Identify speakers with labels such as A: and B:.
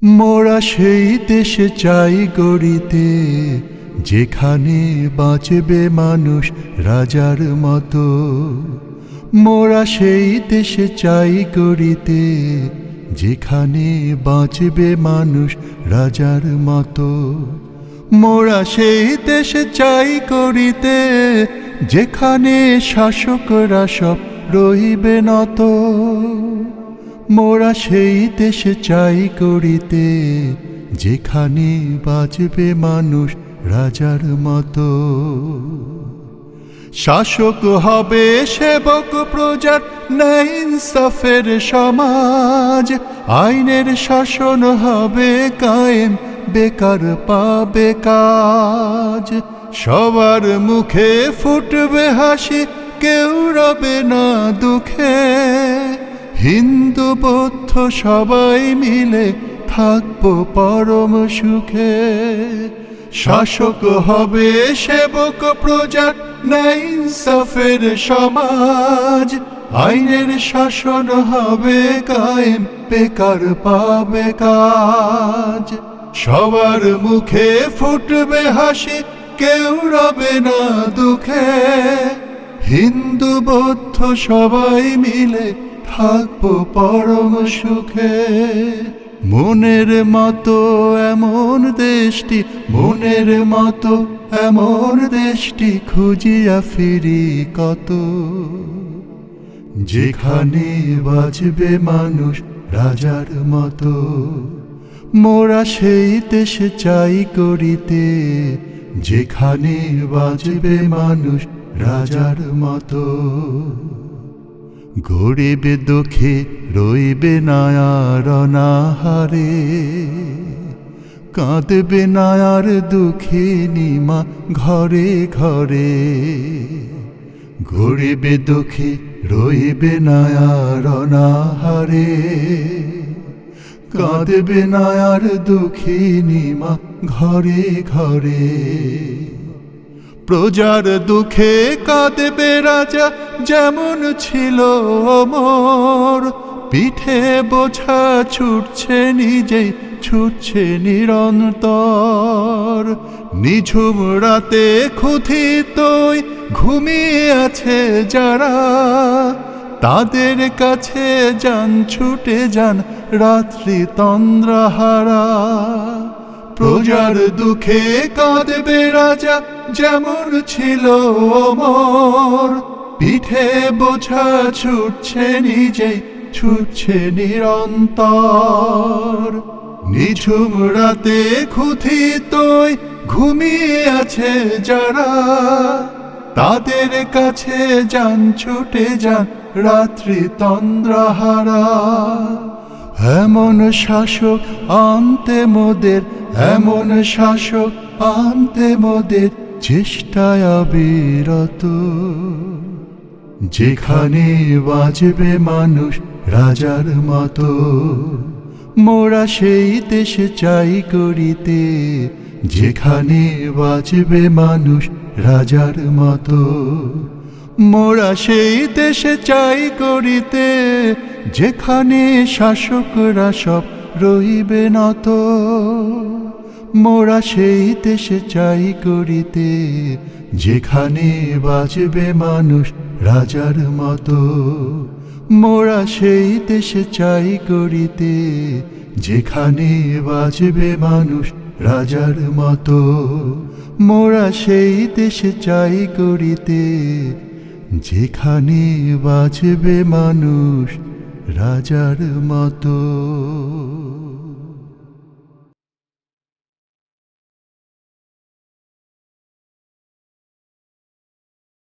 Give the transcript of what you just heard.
A: মোরা সেই দেশে চাই গড়িতে, যেখানে বাঁচবে মানুষ রাজার মতো। মোরা সেই দেশে চাই গড়িতে, যেখানে বাঁচবে মানুষ রাজার মতো। মোরা সেই দেশে চাই গড়িতে, যেখানে শাসকরা সব রইবে নত। মোরা সেই দেশে চাই গড়িতে, যেখানে বাঁচবে মানুষ রাজার মতো। শাসক হবে সেবক প্রজার, ন্যায় ইনসাফের সমাজ। আইনের শাসন হবে কায়েম, বেকার পাবে কাজ। সবার মুখে ফুটবে হাসি, কেউ রবে না দুঃখে। হিন্দু বৌদ্ধ সবাই মিলে থাকবো পরম সুখে। শাসক হবে সেবক প্রজার, ন্যায় ইনসাফের সমাজ। আইনের শাসন হবে কায়েম, বেকার পাবে কাজ। সবার মুখে ফুটবে হাসি, কেউ রবে না দুঃখে। হিন্দু বৌদ্ধ সবাই মিলে থাকবো পরম সুখে। মনের মতো এমন দেশটি, মনের মতো এমন দেশটি খুঁজিয়া ফিরি কত। যেখানে বাঁচবে মানুষ রাজার মতো। মোরা সেই দেশে চাই গড়িতে, যেখানে বাঁচবে মানুষ রাজার মতো। গরিব দুঃখে রইবে না আর অনাহারে, কাঁদবে না আর দুঃখিনী মা ঘরে ঘরে। গরিব দুঃখে রইবে না আর অনাহারে, কাঁদবে না আর দুঃখিনী মা ঘরে ঘরে। প্রজার দুঃখে কাঁদবে রাজা, যেমন ছিল অমর। পিঠে বোঝা ছুটছে নিজেই, ছুটছে নিরন্তর। নিঝুম রাতে ক্ষুধিতই ঘুমিয়ে আছে যারা, তাদের কাছে যান ছুটে যান রাত্রি তন্দ্রাহারা। প্রজার দুঃখে কাঁদবে রাজা, যেমন ছিল অমর। পিঠে বোঝা ছুটছে নিজেই, ছুটছে নিরন্তর। নিঝুম রাতে ক্ষুধিতই ঘুমিয়ে আছে যারা, তাদের কাছে যান ছুটে যান রাত্রি তন্দ্রাহারা। এমন শাসক আনতে মোদের, এমন শাসক আনতে মোদের চেষ্টায় অবিরত। যেখানে বাঁচবে মানুষ রাজার মতো। মোরা সেই দেশে চাই গড়িতে, যেখানে বাঁচবে মানুষ রাজার মতো। মোরা সেই দেশে চাই গড়িতে, যেখানে শাসকরা সব রইবে নত। মোরা সেই দেশে চাই গড়িতে, যেখানে বাঁচবে মানুষ রাজার মতো। মোরা সেই দেশে চাই গড়িতে, যেখানে বাঁচবে মানুষ রাজার মতো। মোরা সেই দেশে চাই গড়িতে, যেখানে বাঁচবে মানুষ রাজার মতো।